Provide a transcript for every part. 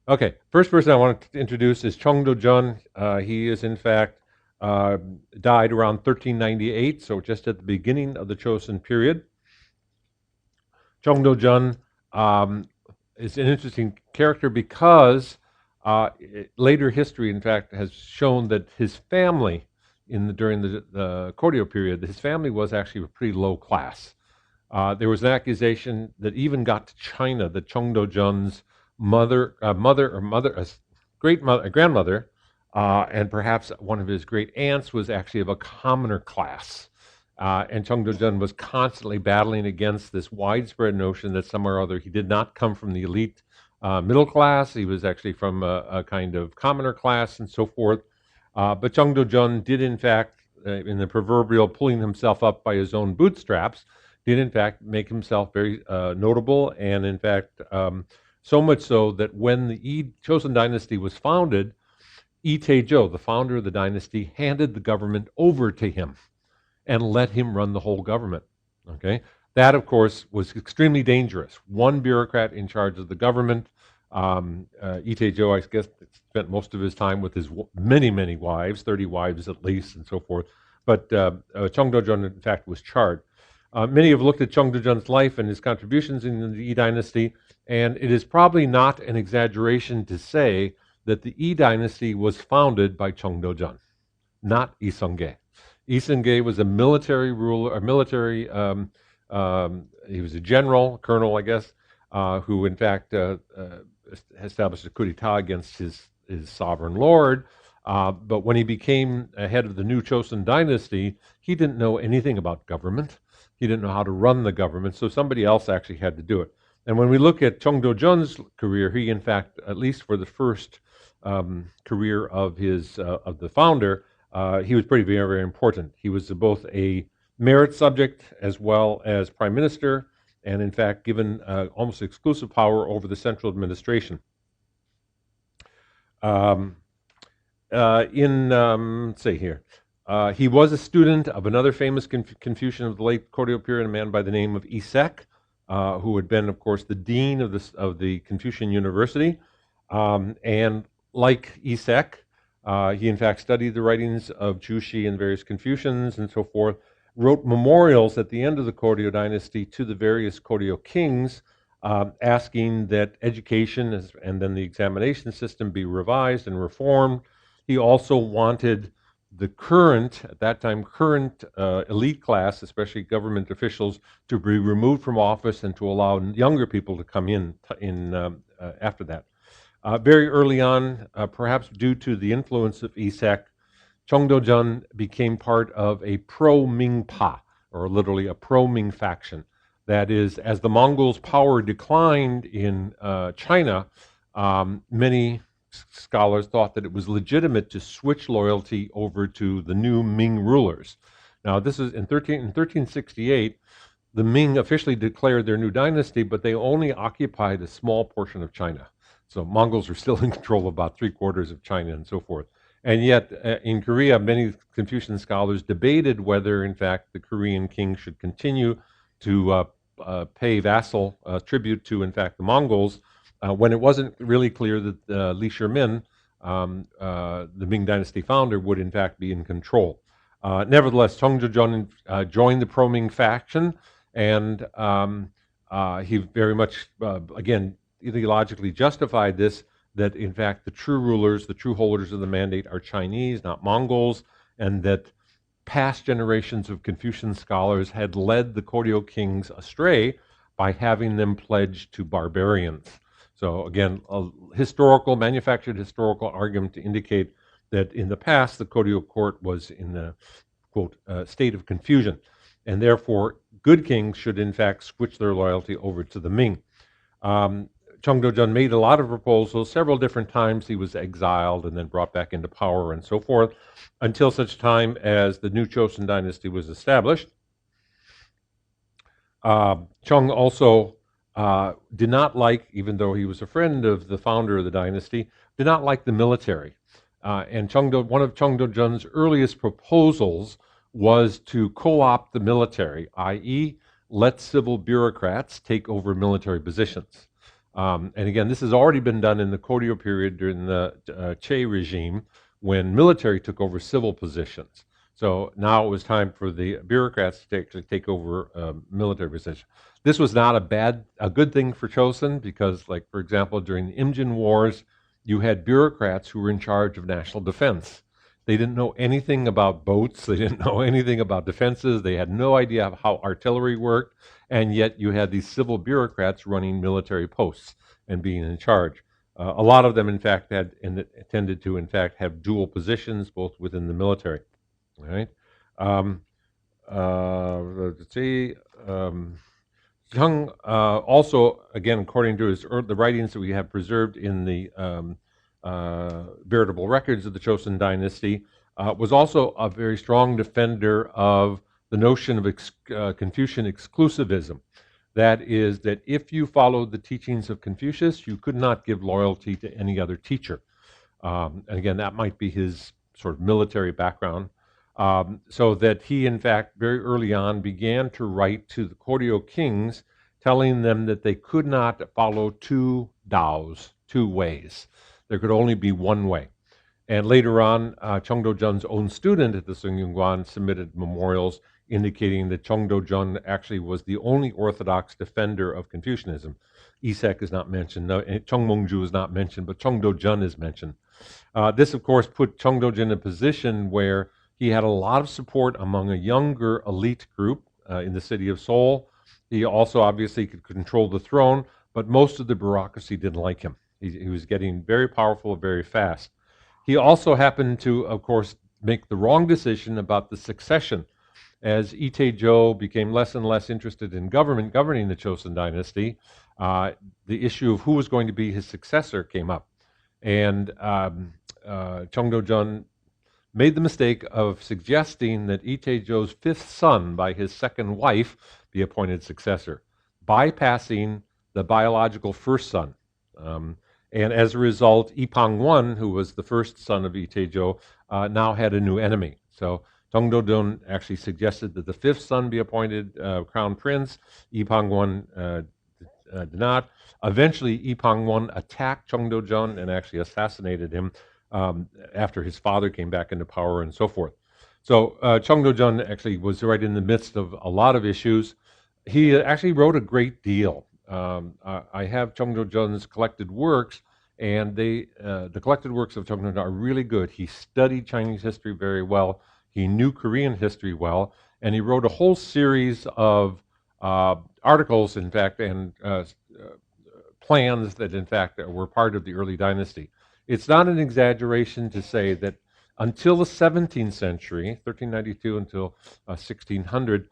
Okay, first person I want to introduce is Chong To-chun. He is, in fact, uh, died around 1398, so just at the beginning of the Chosŏn period. Chong To-chun um, is an interesting character because later history, in fact, has shown that his family, during the Koryo period, his family was actually a pretty low class. There was an accusation that even got to China that Chong To-chun's great mother, grandmother, and perhaps one of his great aunts was actually of a commoner class. And Chong To-chun was constantly battling against this widespread notion that somewhere or other he did not come from the elite middle class. He was actually from a kind of commoner class and so forth. But Chong To-chun did, in fact, in the proverbial pulling himself up by his own bootstraps, did in fact make himself very notable, and in fact, so much so that when the Chosŏn dynasty was founded, Tae-jo, the founder of the dynasty, handed the government over to him and let him run the whole government. Okay, that of course was extremely dangerous. One bureaucrat in charge of the government. Tae-jo, I guess, spent most of his time with his many wives, 30 wives at least, and so forth. But Chong To-chun, in fact, was charged. Many have looked at Chong To-chun's life and his contributions in the Yi dynasty, and it is probably not an exaggeration to say that the Yi dynasty was founded by Chong To-chun, not Yi Seong-ge. Yi Seong-ge was a military ruler, he was a general, colonel, I guess, who in fact established a coup d'etat against his sovereign lord. But when he became head of the new Chosŏn dynasty, he didn't know anything about government. He didn't know how to run the government, so somebody else actually had to do it. And when we look at Chong To-chun's career, he, in fact, at least for the first career of the founder, he was very important. He was both a merit subject as well as prime minister, and in fact given almost exclusive power over the central administration. Let's see here. He was a student of another famous Confucian of the late Koryo period, a man by the name of Yi Sek, who had been, of course, the dean of the Confucian University. And like Yi Sek, he in fact studied the writings of Jushi and various Confucians and so forth, wrote memorials at the end of the Koryo dynasty to the various Koryo kings, asking that education and then the examination system be revised and reformed. He also wanted the at that time, current elite class, especially government officials, to be removed from office and to allow younger people to come in after that. Very early on, perhaps due to the influence of Yi Sek, Chong To-chun became part of a pro-Ming Pa, or literally a pro-Ming faction. That is, as the Mongols' power declined in China, many scholars thought that it was legitimate to switch loyalty over to the new Ming rulers. Now, this is in 1368, the Ming officially declared their new dynasty, but they only occupied a small portion of China. So Mongols are still in control of about 3/4 of China and so forth. And yet, in Korea, many Confucian scholars debated whether, in fact, the Korean king should continue to pay vassal tribute to, in fact, the Mongols, when it wasn't really clear that Li Shimin, the Ming Dynasty founder, would in fact be in control. Nevertheless, Chong To-chun joined the pro-Ming faction, and he very much, again, ideologically justified this, that in fact the true rulers, the true holders of the mandate are Chinese, not Mongols, and that past generations of Confucian scholars had led the Koryo kings astray by having them pledged to barbarians. So again, a manufactured historical argument to indicate that in the past the Koryo court was in the, quote, state of confusion, and therefore good kings should in fact switch their loyalty over to the Ming. Chong To-chun made a lot of proposals. Several different times he was exiled and then brought back into power and so forth, until such time as the new Chosŏn dynasty was established. Chong also did not like, even though he was a friend of the founder of the dynasty, did not like the military. And one of Chong To-chun's earliest proposals was to co-opt the military, i.e., let civil bureaucrats take over military positions. And again, this has already been done in the Koryo period during the Che regime when military took over civil positions. So now it was time for the bureaucrats to actually take over military positions. This was not a good thing for Chosŏn because, like, for example, during the Imjin Wars, you had bureaucrats who were in charge of national defense. They didn't know anything about boats. They didn't know anything about defenses. They had no idea how artillery worked. And yet you had these civil bureaucrats running military posts and being in charge. A lot of them, in fact, had and tended to, in fact, have dual positions, both within the military. All right. Um, let's see. Chong also, again, according to the writings that we have preserved in the veritable records of the Chosŏn dynasty, was also a very strong defender of the notion of Confucian exclusivism. That is, that if you followed the teachings of Confucius, you could not give loyalty to any other teacher. And again, that might be his sort of military background. So that he, in fact, very early on began to write to the Koryo kings, telling them that they could not follow two daos, two ways. There could only be one way. And later on, Chong To-chun's own student at the Sungyunguan submitted memorials indicating that Chong To-chun actually was the only orthodox defender of Confucianism. Isek is not mentioned, no, Chong Mongju is not mentioned, but Chong To-chun is mentioned. This, of course, put Chong To-chun in a position where he had a lot of support among a younger elite group in the city of Seoul. He also obviously could control the throne, but most of the bureaucracy didn't like him. He was getting very powerful very fast. He also happened to, of course, make the wrong decision about the succession. As Itaejo became less and less interested in governing the Chosŏn dynasty, the issue of who was going to be his successor came up. And Chong To-chun made the mistake of suggesting that Itaejo's fifth son by his second wife be appointed successor, bypassing the biological first son. And as a result, Ipang I, who was the first son of Itaejo, now had a new enemy. So Chong To-chun actually suggested that the fifth son be appointed crown prince. Ipang I did not. Eventually, Ipang I attacked Chong To-chun and actually assassinated him after his father came back into power and so forth. So Chong To-chun actually was right in the midst of a lot of issues. He actually wrote a great deal. I have Chong To-chun's collected works, and the collected works of Chong To-chun are really good. He studied Chinese history very well. He knew Korean history well, and he wrote a whole series of articles, in fact, and plans that, in fact, were part of the early dynasty. It's not an exaggeration to say that until the 17th century, 1392 until 1600,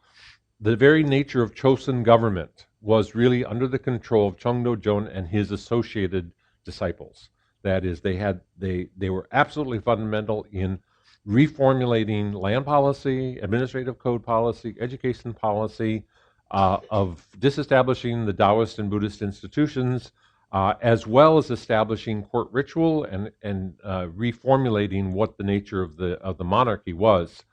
the very nature of Chosŏn government was really under the control of Chong To-chun and his associated disciples. That is, they were absolutely fundamental in reformulating land policy, administrative code policy, education policy, of disestablishing the Taoist and Buddhist institutions, as well as establishing court ritual and reformulating what the nature of the monarchy was.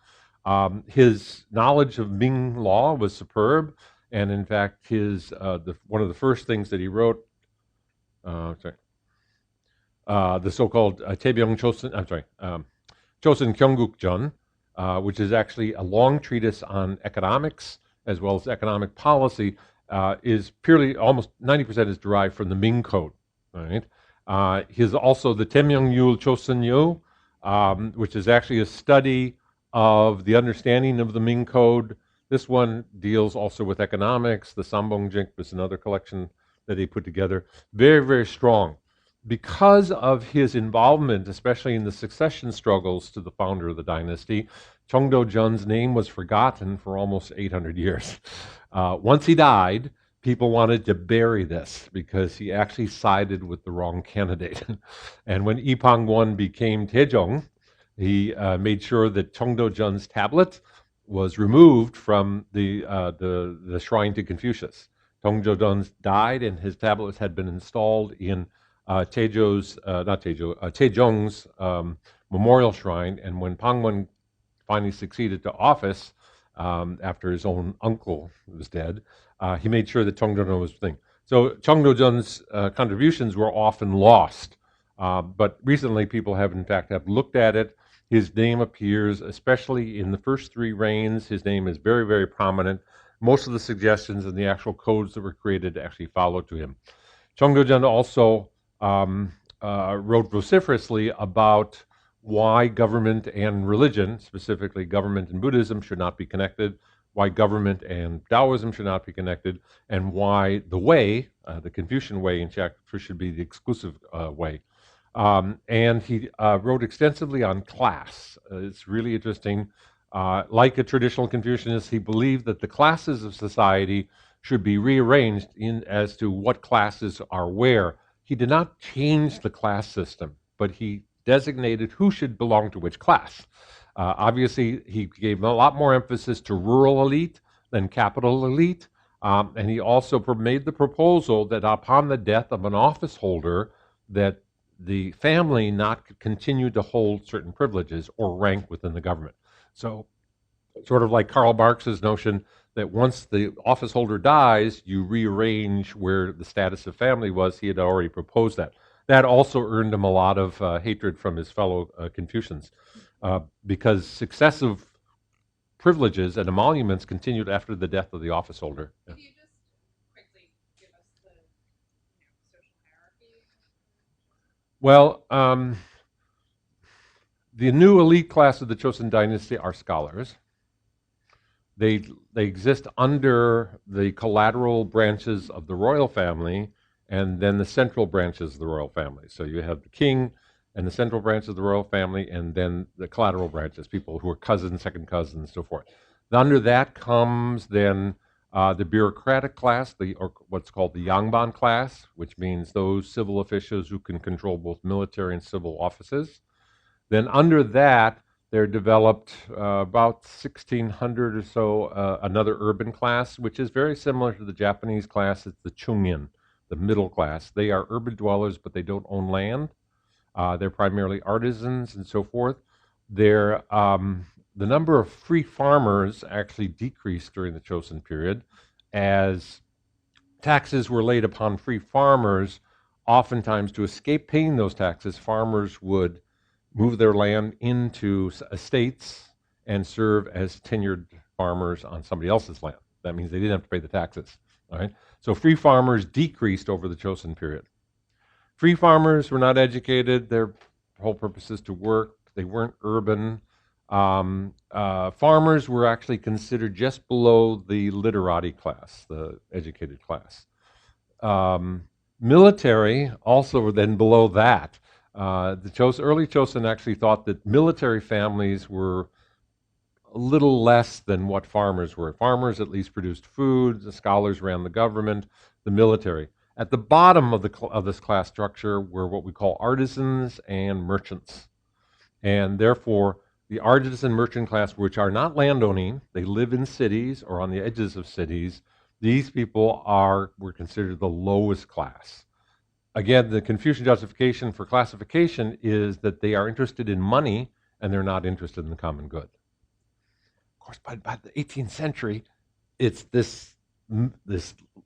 His knowledge of Ming law was superb, and in fact, one of the first things that he wrote, the so-called Taebyong Chosun, Chosun Gyeonggukjeon, which is actually a long treatise on economics as well as economic policy, is purely almost 90% is derived from the Ming Code. Right? His also the Temyeongyul Chosunyo, which is actually a study of the understanding of the Ming Code. This one deals also with economics. The Sambongjik is another collection that he put together. Very, very strong. Because of his involvement, especially in the succession struggles to the founder of the dynasty, Chong To-chun's name was forgotten for almost 800 years. Once he died, people wanted to bury this because he actually sided with the wrong candidate. And when Ipang I became Taejong, he made sure that Chong To-chun's tablet was removed from the shrine to Confucius. Chong To-chun died, and his tablets had been installed in Taejong's memorial shrine. And when Pangmun finally succeeded to office after his own uncle was dead, he made sure that Chong To-chun was thing. So Chong To-chun's contributions were often lost, but recently people have, in fact, have looked at it. His name appears, especially in the first three reigns. His name is very, very prominent. Most of the suggestions and the actual codes that were created actually follow to him. Chong To-chun also wrote vociferously about why government and religion, specifically government and Buddhism, should not be connected, why government and Taoism should not be connected, and why the way, the Confucian way, in fact, should be the exclusive way. And he wrote extensively on class. It's really interesting. Like a traditional Confucianist, he believed that the classes of society should be rearranged in as to what classes are where. He did not change the class system, but he designated who should belong to which class. Obviously, he gave a lot more emphasis to rural elite than capital elite, and he also made the proposal that upon the death of an office holder, that the family not continue to hold certain privileges or rank within the government. So, sort of like Karl Marx's notion that once the office holder dies, you rearrange where the status of family was. He had already proposed that. That also earned him a lot of hatred from his fellow Confucians, because successive privileges and emoluments continued after the death of the office holder. Yeah. Could you just quickly give us the social hierarchy? Well, the new elite class of the Chosŏn dynasty are scholars. They exist under the collateral branches of the royal family and then the central branches of the royal family. So you have the king and the central branch of the royal family, and then the collateral branches, people who are cousins, second cousins, and so forth. Under that comes then the bureaucratic class, or what's called the Yangban class, which means those civil officials who can control both military and civil offices. Then under that, there developed about 1600 or so another urban class, which is very similar to the Japanese class. It's the Chungin, the middle class. They are urban dwellers, but they don't own land. They're primarily artisans and so forth. The number of free farmers actually decreased during the Chosŏn period as taxes were laid upon free farmers. Oftentimes, to escape paying those taxes, farmers would move their land into estates and serve as tenured farmers on somebody else's land. That means they didn't have to pay the taxes. All right? So free farmers decreased over the Chosŏn period. Free farmers were not educated. Their whole purpose is to work. They weren't urban. Farmers were actually considered just below the literati class, the educated class. Military also were then below that. The early Chosŏn actually thought that military families were a little less than what farmers were. Farmers at least produced food. The scholars ran the government. The military. At the bottom of this class structure were what we call artisans and merchants, and therefore the artisan merchant class, which are not landowning, they live in cities or on the edges of cities. These people were considered the lowest class. Again, the Confucian justification for classification is that they are interested in money and they're not interested in the common good. Of course, by the 18th century, it's this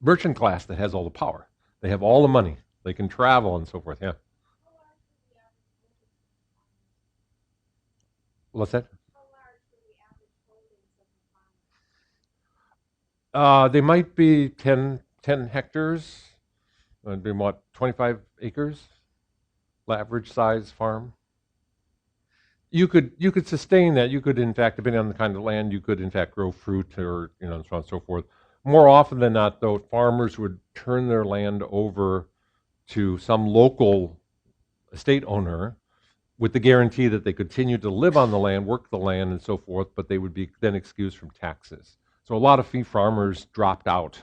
merchant class that has all the power. They have all the money. They can travel and so forth. Yeah. What's that? They might be 10 hectares. It'd be what, 25 acres? Average size farm. You could sustain that. You could, in fact, depending on the kind of land, you could, in fact, grow fruit or, so on and so forth. More often than not, though, farmers would turn their land over to some local estate owner with the guarantee that they continue to live on the land, work the land, and so forth, but they would be then excused from taxes. So a lot of fee farmers dropped out.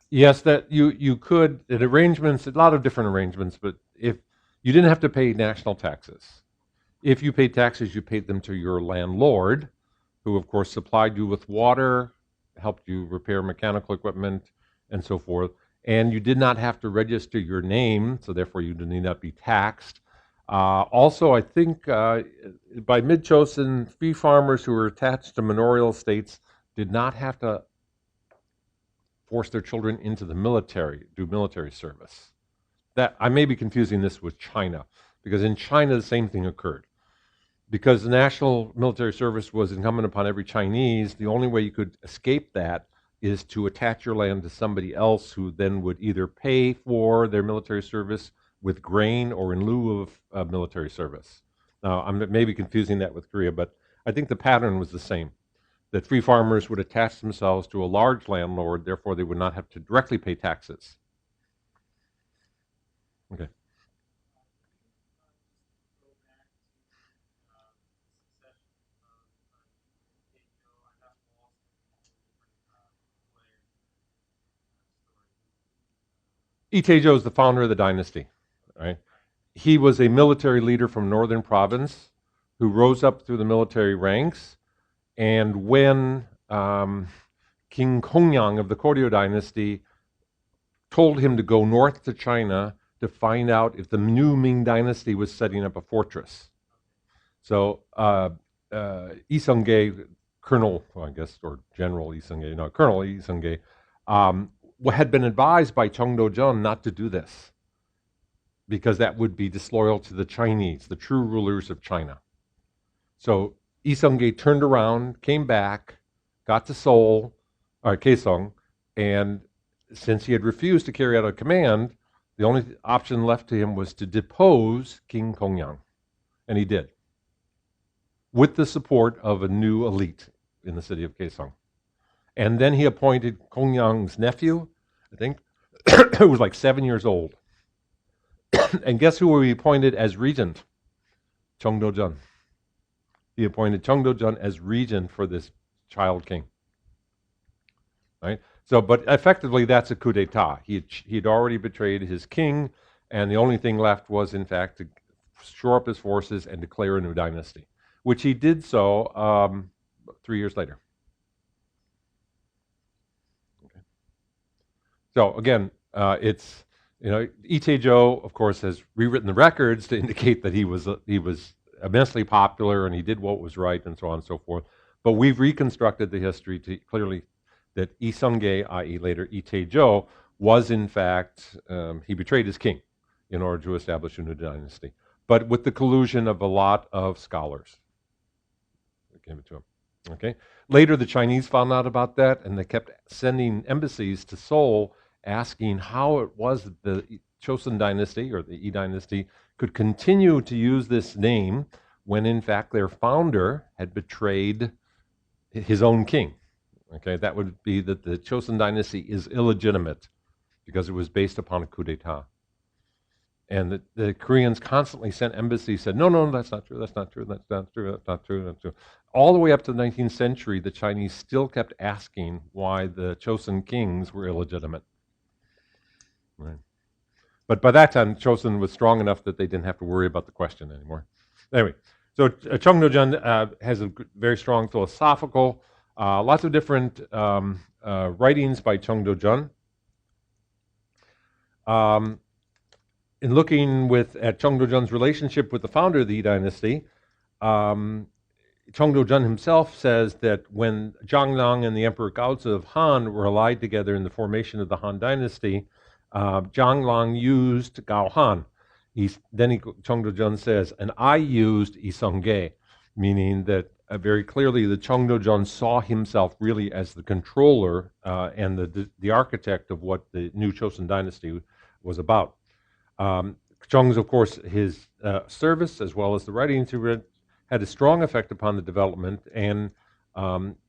Yes, that you could, arrangements, a lot of different arrangements, but if you didn't have to pay national taxes. If you paid taxes, you paid them to your landlord, who of course supplied you with water, helped you repair mechanical equipment, and so forth. And you did not have to register your name, so therefore you need not be taxed. Also, I think by mid-Chosun, fee farmers who were attached to manorial estates did not have to force their children into the military, do military service. That I may be confusing this with China, because in China the same thing occurred. Because the national military service was incumbent upon every Chinese, the only way you could escape that is to attach your land to somebody else who then would either pay for their military service with grain or in lieu of military service. Now, I'm maybe confusing that with Korea, but I think the pattern was the same. That free farmers would attach themselves to a large landlord, therefore they would not have to directly pay taxes. Okay. Itaejo is the founder of the dynasty, right? He was a military leader from northern province who rose up through the military ranks. And when King Kongyang of the Koryo dynasty told him to go north to China to find out if the new Ming dynasty was setting up a fortress. So Yi Sung-ge, Colonel, well, I guess, or General Yi Sung-ge, no, Colonel Yi Sung-ge, had been advised by Chong To-chun not to do this because that would be disloyal to the Chinese, the true rulers of China. So Yi Sung-ge turned around, came back, got to Seoul, or Kaesong, and since he had refused to carry out a command, the only option left to him was to depose King Kongyang, and he did, with the support of a new elite in the city of Kaesong. And then he appointed Kongyang's nephew, I think, who was like 7 years old. And guess who he appointed as regent? Chong To-chun. He appointed Chong To-chun as regent for this child king. Right? So, but effectively, that's a coup d'etat. He'd already betrayed his king, and the only thing left was, in fact, to shore up his forces and declare a new dynasty, which he did so 3 years later. Okay. So again, it's Itaejo, of course, has rewritten the records to indicate that he was immensely popular and he did what was right and so on and so forth. But we've reconstructed the history to clearly that Yi Sung-ge, i.e. later Itaejo, was in fact, he betrayed his king in order to establish a new dynasty, but with the collusion of a lot of scholars. I gave it to him. Okay. Later, the Chinese found out about that, and they kept sending embassies to Seoul asking how it was that the Chosŏn dynasty or the Yi dynasty could continue to use this name when, in fact, their founder had betrayed his own king. Okay, that would be that the Chosŏn dynasty is illegitimate because it was based upon a coup d'etat. And the Koreans constantly sent embassies, said, no, no, that's not true, that's not true, that's not true, that's not true, that's true. All the way up to the 19th century, the Chinese still kept asking why the Chosŏn kings were illegitimate. Right. But by that time, Chosŏn was strong enough that they didn't have to worry about the question anymore. Anyway, so Chong To-chun has a very strong philosophical, lots of different writings by Chong To-chun. In looking at Chong To-chun's relationship with the founder of the Yi dynasty, Chong To-chun himself says that when Zhang Lang and the Emperor Gaozi of Han were allied together in the formation of the Han dynasty, Zhang Lang used Gao Han. Chong To-chun says, and I used Yi Sung-ge, meaning that very clearly the Chong To-chun saw himself really as the controller and the architect of what the new Chosŏn dynasty was about. Chong's, of course, his service as well as the writings he read had a strong effect upon the development. And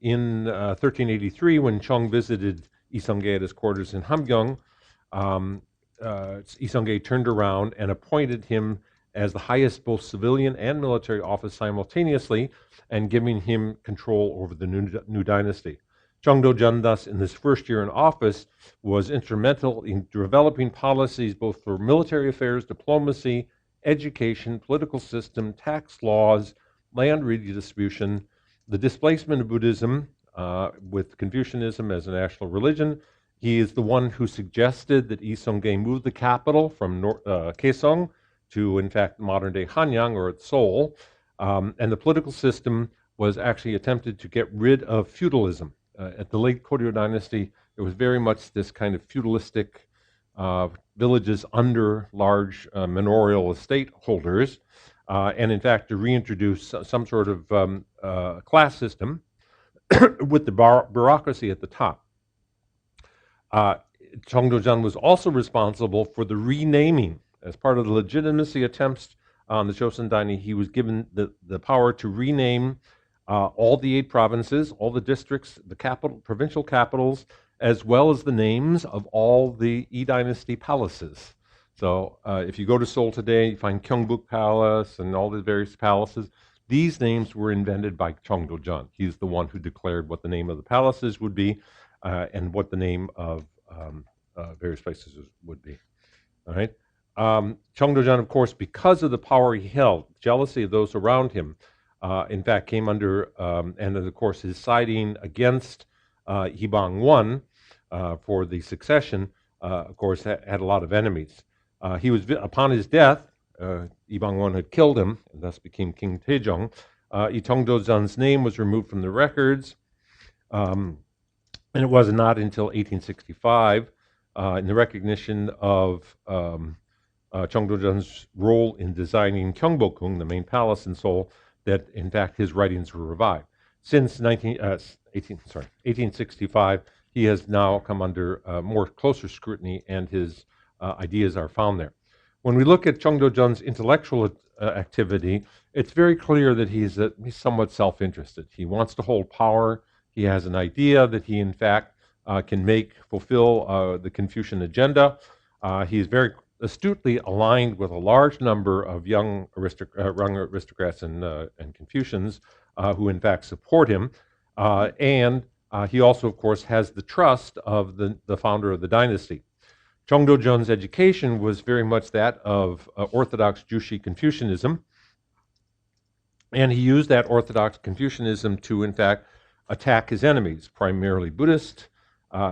in 1383, when Chong visited Yi Sung-ge at his quarters in Hamgyong, Yi Sung-ge turned around and appointed him as the highest both civilian and military office simultaneously, and giving him control over the new dynasty. Chong To-chun, thus, in his first year in office, was instrumental in developing policies both for military affairs, diplomacy, education, political system, tax laws, land redistribution, the displacement of Buddhism with Confucianism as a national religion. He is the one who suggested that Yi Sung-ge move the capital from Kaesong to, in fact, modern-day Hanyang, or Seoul. And the political system was actually attempted to get rid of feudalism. At the late Goryeo dynasty, it was very much this kind of feudalistic villages under large manorial estate holders, and in fact to reintroduce some sort of class system with the bureaucracy at the top. Chong To-chun was also responsible for the renaming. As part of the legitimacy attempts on the Chosŏn dynasty, he was given the power to rename all the 8 provinces, all the districts, the provincial capitals, as well as the names of all the E dynasty palaces. So if you go to Seoul today, you find Gyeongbuk Palace and all the various palaces. These names were invented by Chong To-chun. He's the one who declared what the name of the palaces would be and what the name of various places would be. All right. Chong To-chun, of course, because of the power he held, jealousy of those around him, in fact, came under, and of course, his siding against Hibang I for the succession, of course, had a lot of enemies. He was, upon his death, Hibang I had killed him, and thus became King Taejong. Chong To-chun's name was removed from the records, and it was not until 1865, in the recognition of Chong To-chun's role in designing Gyeongbokgung, the main palace in Seoul, that in fact his writings were revived. Since 1865, he has now come under more closer scrutiny, and his ideas are found there. When we look at Chong To-chun's intellectual activity, it's very clear that he's somewhat self-interested. He wants to hold power. He has an idea that he, in fact, can fulfill the Confucian agenda. He's very astutely aligned with a large number of young aristocrats and Confucians who, in fact, support him. And he also, of course, has the trust of the founder of the dynasty. Chong To-chun's education was very much that of Orthodox Juche Confucianism, and he used that Orthodox Confucianism to, in fact, attack his enemies, primarily Buddhist.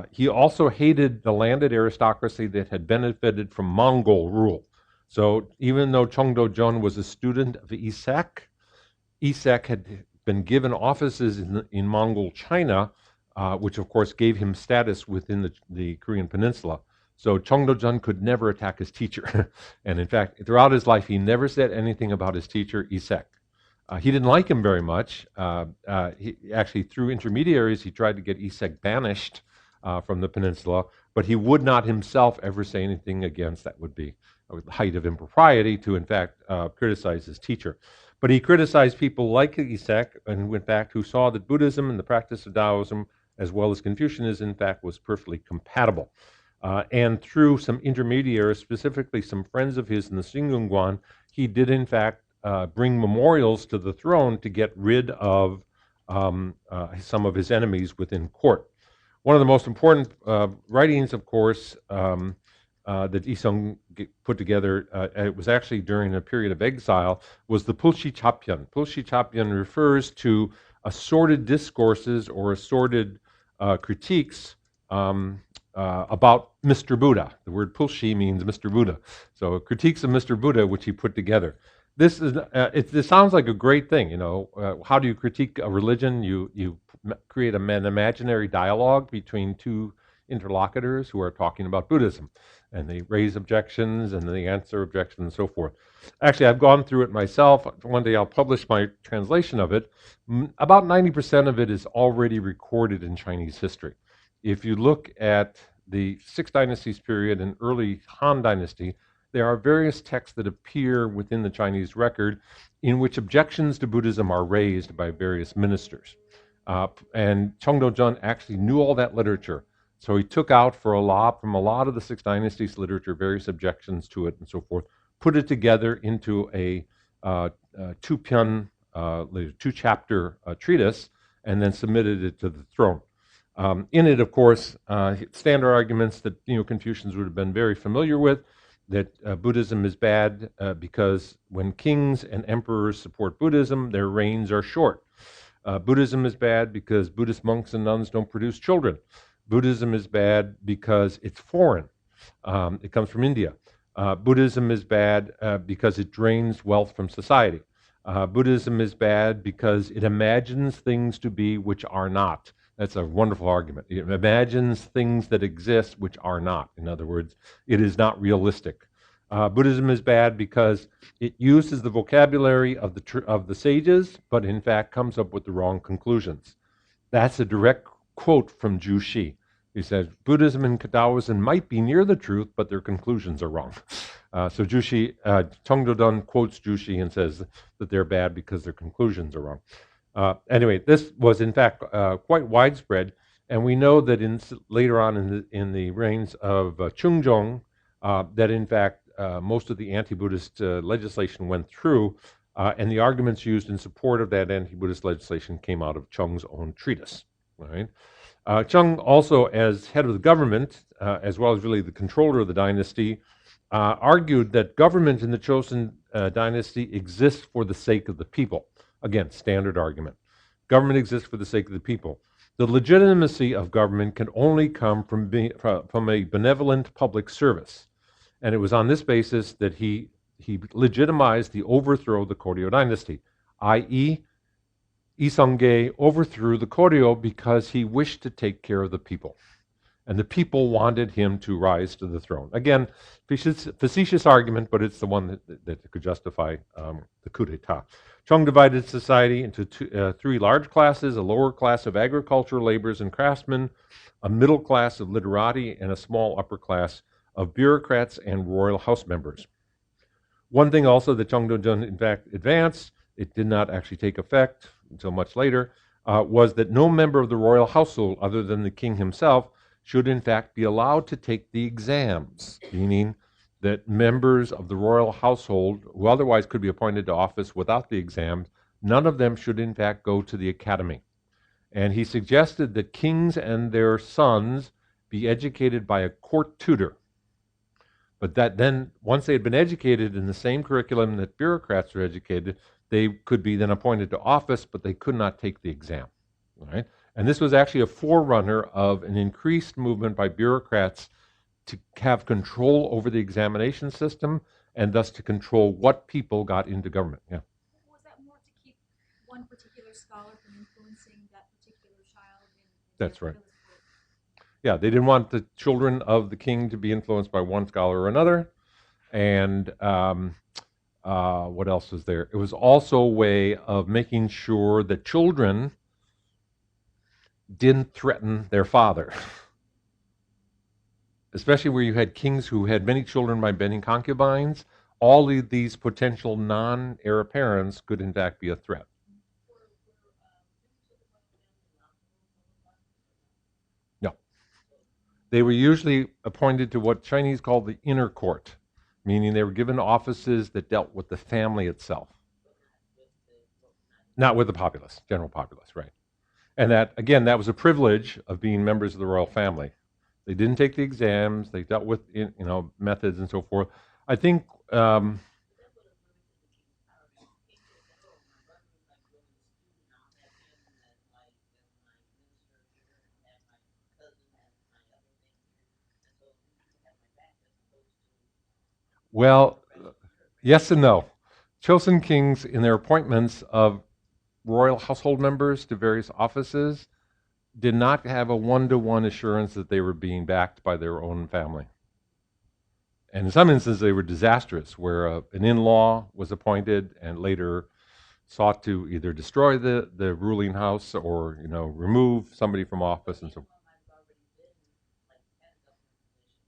He also hated the landed aristocracy that had benefited from Mongol rule. So even though Chong To-chun was a student of Isek, Isek had been given offices in Mongol China, which of course gave him status within the Korean peninsula. So Chong To-chun could never attack his teacher. And in fact, throughout his life, he never said anything about his teacher, Isek. He didn't like him very much. He actually, through intermediaries, he tried to get Isek banished from the peninsula, but he would not himself ever say anything against that would be the height of impropriety to, in fact, criticize his teacher. But he criticized people like Isek, and in fact, who saw that Buddhism and the practice of Taoism, as well as Confucianism, in fact, was perfectly compatible. And through some intermediaries, specifically some friends of his in the Xingyunguan, he did, in fact, bring memorials to the throne to get rid of some of his enemies within court. One of the most important writings, of course, that Isong put together, it was actually during a period of exile, was the Pulshi Chapyeon. Pulshi Chapyeon refers to assorted discourses or assorted critiques about Mr. Buddha. The word Pulshi means Mr. Buddha. So critiques of Mr. Buddha, which he put together. This sounds like a great thing, you know. How do you critique a religion? You create an imaginary dialogue between two interlocutors who are talking about Buddhism, and they raise objections and they answer objections and so forth. Actually, I've gone through it myself. One day I'll publish my translation of it. About 90% of it is already recorded in Chinese history. If you look at the Six Dynasties period and early Han Dynasty, there are various texts that appear within the Chinese record in which objections to Buddhism are raised by various ministers. And Chong To-chun actually knew all that literature. So he took out from a lot of the Six Dynasties literature various objections to it and so forth, put it together into a two-chapter treatise, and then submitted it to the throne. In it, of course, standard arguments that Confucians would have been very familiar with, that Buddhism is bad because when kings and emperors support Buddhism, their reigns are short. Buddhism is bad because Buddhist monks and nuns don't produce children. Buddhism is bad because it's foreign. It comes from India. Buddhism is bad because it drains wealth from society. Buddhism is bad because it imagines things to be which are not. That's a wonderful argument. It imagines things that exist which are not. In other words, it is not realistic. Buddhism is bad because it uses the vocabulary of the sages, but in fact comes up with the wrong conclusions. That's a direct quote from Zhu Xi. He says, Buddhism and Taoism might be near the truth, but their conclusions are wrong. So Zhu Xi, Chong To-chun quotes Zhu Xi and says that they're bad because their conclusions are wrong. Anyway, this was in fact quite widespread, and we know that later on in the reigns of Chungzong, that in fact most of the anti-Buddhist legislation went through, and the arguments used in support of that anti-Buddhist legislation came out of Chong's own treatise. Right? Chong also, as head of the government, as well as really the controller of the dynasty, argued that government in the Chosŏn dynasty exists for the sake of the people. Again, standard argument. Government exists for the sake of the people. The legitimacy of government can only come from a benevolent public service. And it was on this basis that he legitimized the overthrow of the Koryo dynasty, i.e., Isongge overthrew the Koryo because he wished to take care of the people. And the people wanted him to rise to the throne. Again, facetious argument, but it's the one that could justify the coup d'etat. Chong divided society into three large classes: a lower class of agricultural laborers and craftsmen, a middle class of literati, and a small upper class of bureaucrats and royal house members. One thing also that Chong To-chun in fact advanced, it did not actually take effect until much later, was that no member of the royal household other than the king himself should in fact be allowed to take the exams, meaning that members of the royal household who otherwise could be appointed to office without the exams, none of them should in fact go to the academy. And he suggested that kings and their sons be educated by a court tutor. But that then, once they had been educated in the same curriculum that bureaucrats are educated, they could be then appointed to office, but they could not take the exam. Right? And this was actually a forerunner of an increased movement by bureaucrats to have control over the examination system and thus to control what people got into government. Yeah. Was that more to keep one particular scholar from influencing that particular child? That's right. Yeah, they didn't want the children of the king to be influenced by one scholar or another. And what else was there? It was also a way of making sure that children didn't threaten their father. Especially where you had kings who had many children by many concubines, all of these potential non-heir apparents could in fact be a threat. No. They were usually appointed to what Chinese call the inner court, meaning they were given offices that dealt with the family itself. Not with the populace, general populace, right. And that, again, that was a privilege of being members of the royal family. They didn't take the exams. They dealt with, methods and so forth. I think. Well, yes and no. Chosen kings, in their appointments of royal household members to various offices, did not have a one-to-one assurance that they were being backed by their own family. And in some instances, they were disastrous, where an in-law was appointed and later sought to either destroy the ruling house or, remove somebody from office and so forth.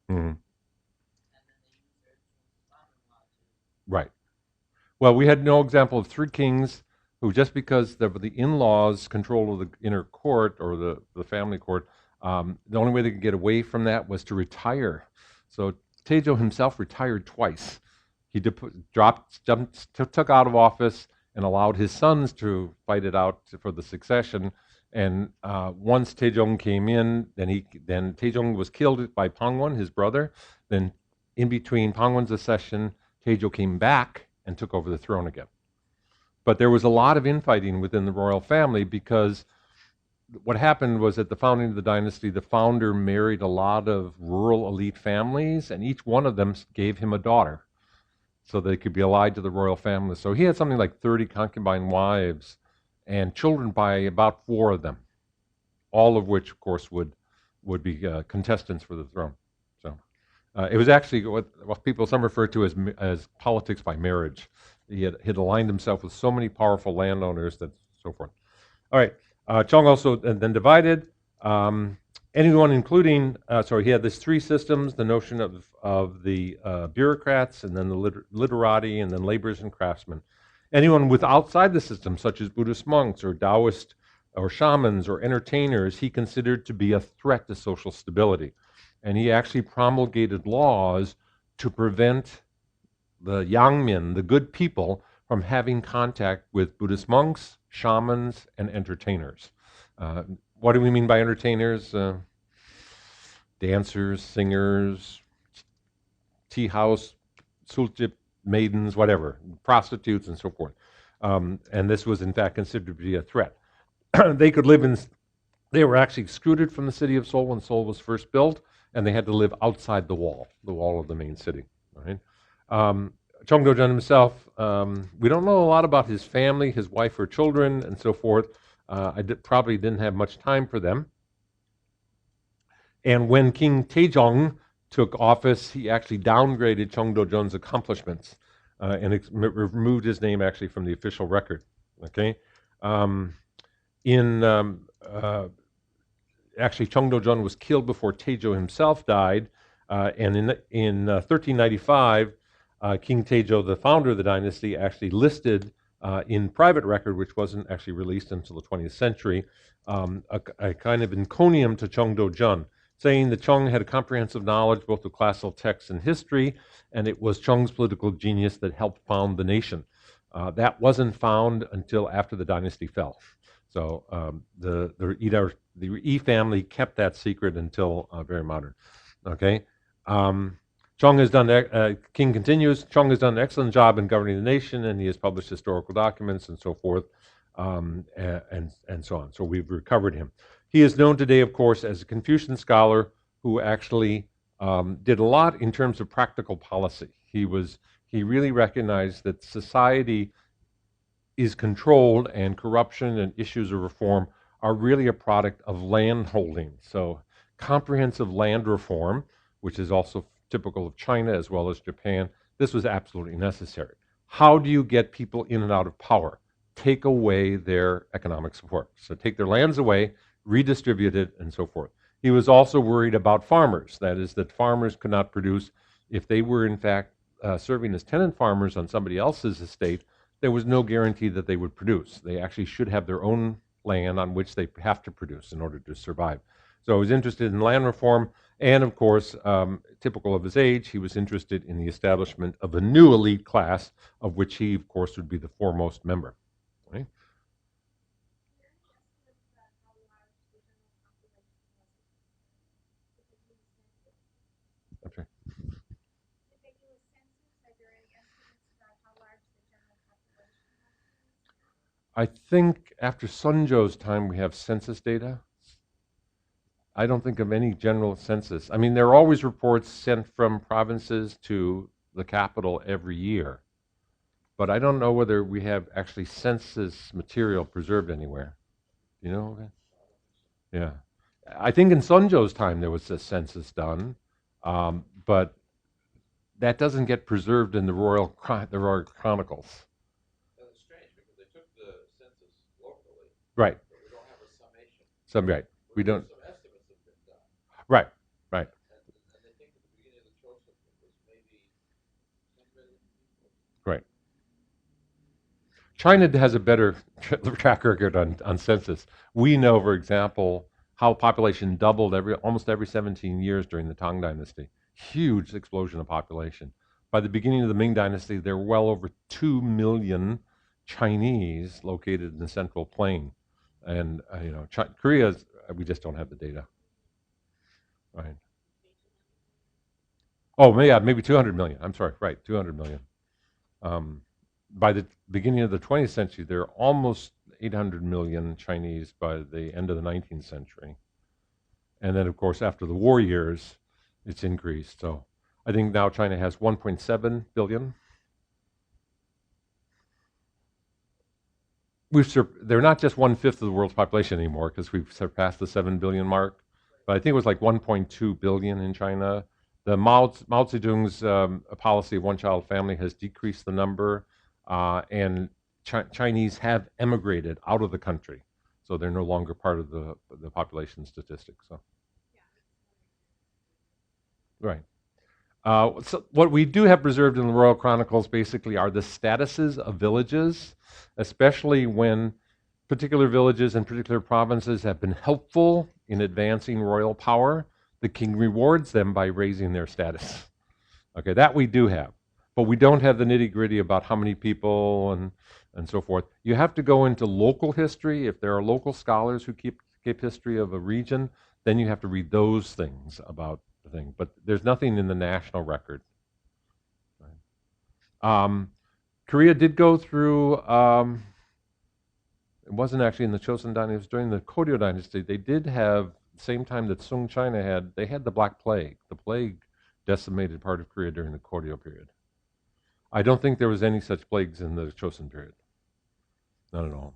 Mm-hmm. Right. Well, we had no example of three kings who, just because the in-laws control of the inner court or the family court, the only way they could get away from that was to retire. So Taejo himself retired twice. He took out of office and allowed his sons to fight it out for the succession. And once Taejong came in, then Taejong was killed by Pangwon, his brother. Then in between Pangwon's accession, Taejo came back and took over the throne again. But there was a lot of infighting within the royal family because what happened was at the founding of the dynasty, the founder married a lot of rural elite families, and each one of them gave him a daughter so they could be allied to the royal family. So he had something like 30 concubine wives and children by about 4 of them, all of which, of course, would be contestants for the throne. So it was actually what people some refer to as politics by marriage. He had aligned himself with so many powerful landowners that so forth. All right. Chong also then divided. Anyone, including, he had these 3 systems: the notion of the bureaucrats, and then the literati, and then laborers and craftsmen. Anyone with outside the system, such as Buddhist monks or Taoist or shamans or entertainers, he considered to be a threat to social stability. And he actually promulgated laws to prevent the Yangmin, the good people, from having contact with Buddhist monks, shamans, and entertainers. What do we mean by entertainers? Dancers, singers, tea house, suljip maidens, whatever, prostitutes, and so forth. And this was, in fact, considered to be a threat. They could live in, they were actually excluded from the city of Seoul when Seoul was first built, and they had to live outside the wall of the main city. Right? Chong To-chun himself, we don't know a lot about his family, his wife or children, and so forth. Probably didn't have much time for them. And when King Taejong took office, he actually downgraded Chong To-chun's accomplishments and removed his name actually from the official record. Okay, actually, Chong To-chun was killed before Taejo himself died, and in 1395, King Taejo, the founder of the dynasty, actually listed in private record, which wasn't actually released until the 20th century, a kind of encomium to Chong To-chun, saying that Chong had a comprehensive knowledge both of classical texts and history, and it was Chong's political genius that helped found the nation. That wasn't found until after the dynasty fell. So the Yi family kept that secret until very modern. Okay. Chong has done, King continues, Chong has done an excellent job in governing the nation, and he has published historical documents and so forth, and so on. So we've recovered him. He is known today, of course, as a Confucian scholar who actually did a lot in terms of practical policy. He really recognized that society is controlled, and corruption and issues of reform are really a product of land holding. So comprehensive land reform, which is also typical of China as well as Japan, this was absolutely necessary. How do you get people in and out of power? Take away their economic support. So take their lands away, redistribute it, and so forth. He was also worried about farmers. That is, that farmers could not produce. If they were, in fact, serving as tenant farmers on somebody else's estate, there was no guarantee that they would produce. They actually should have their own land on which they have to produce in order to survive. So he was interested in land reform, and of course, typical of his age, he was interested in the establishment of a new elite class, of which he, of course, would be the foremost member. Right? Okay. I think after Sun Zhou's time, we have census data. I don't think of any general census. I mean, there are always reports sent from provinces to the capital every year, but I don't know whether we have actually census material preserved anywhere. You know? Yeah. I think in Sun Zhou's time there was a census done, but that doesn't get preserved in the Royal Chronicles. That's strange because they took the census locally, Right. but we don't have a summation. Right. We don't. Some estimates have been done. Right. Right. And they think at the beginning of the Chosŏn it was maybe 10 million people. Right. China has a better track record on census. We know, for example, how population doubled almost every 17 years during the Tang Dynasty. Huge explosion of population. By the beginning of the Ming Dynasty, there were well over 2 million Chinese located in the Central Plain. And, Korea, we just don't have the data. Right. Oh, yeah, maybe 200 million. I'm sorry, right, 200 million. By the beginning of the 20th century, there are almost 800 million Chinese by the end of the 19th century. And then, of course, after the war years, it's increased. So I think now China has 1.7 billion. They're not just 1/5 of the world's population anymore because we've surpassed the 7 billion mark. But I think it was like 1.2 billion in China. The Mao Zedong's policy of one-child family has decreased the number, and Chinese have emigrated out of the country, so they're no longer part of the population statistics. So, right. So what we do have preserved in the Royal Chronicles basically are the statuses of villages, especially when particular villages and particular provinces have been helpful in advancing royal power. The king rewards them by raising their status. Okay, that we do have. But we don't have the nitty-gritty about how many people and so forth. You have to go into local history. If there are local scholars who keep history of a region, then you have to read those things about the thing. But there's nothing in the national record. Korea did go through, it wasn't actually in the Chosŏn dynasty, it was during the Goryeo dynasty. They did have, the same time that Sung China had, they had the Black Plague. The plague decimated part of Korea during the Goryeo period. I don't think there was any such plagues in the Chosŏn period. Not at all.